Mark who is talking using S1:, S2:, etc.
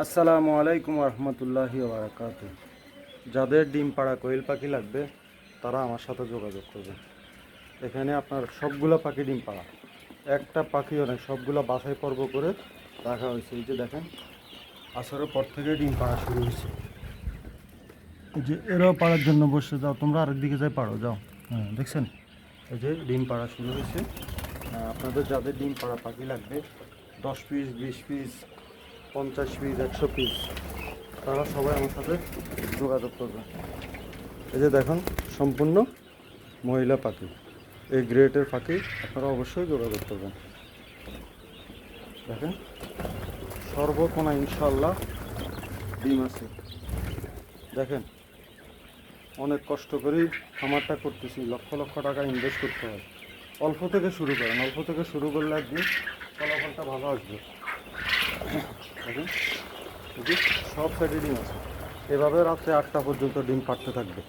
S1: আসসালামু আলাইকুম রহমতুল্লাহি বারাকাতু। যাদের ডিম পাড়া কোয়েল পাখি লাগবে তারা আমার সাথে যোগাযোগ করবেন। এখানে আপনার সবগুলা পাখি ডিম পাড়া, একটা পাখিও নয়, সবগুলা বাছাই পর্ব করে রাখা হয়েছে। এই যে দেখেন, আসরের পর থেকে ডিম পাড়া শুরু হয়েছে। এই যে এরাও পাড়ার জন্য বসে, যাও তোমরা আরেক দিকে যাই পাড়ো, যাও। হ্যাঁ দেখছেন, এই যে ডিম পাড়া শুরু হয়েছে। আপনাদের যাদের ডিম পাড়া পাখি লাগবে 10 পিস, 20 পিস, 50 পিস, 100 পিস, তারা সবাই আমার সাথে যোগাযোগ করবেন। এই যে দেখুন, সম্পূর্ণ মহিলা পাখি, এই গ্রেটের পাখি, আপনারা অবশ্যই যোগাযোগ করবেন। দেখেন সর্বকোনা ইনশাল্লাহ ডিম আছে। দেখেন অনেক কষ্ট করেই খামারটা করতেছি, লক্ষ লক্ষ টাকা ইনভেস্ট করতে হয়। অল্প থেকে শুরু করেন, অল্প থেকে শুরু করলে একদিন ফলাফলটা ভালো আসবে। দেখেন সব সাইডে ডিম আছে। এভাবে রাত্রে 8টা পর্যন্ত ডিম পাড়তে থাকবে।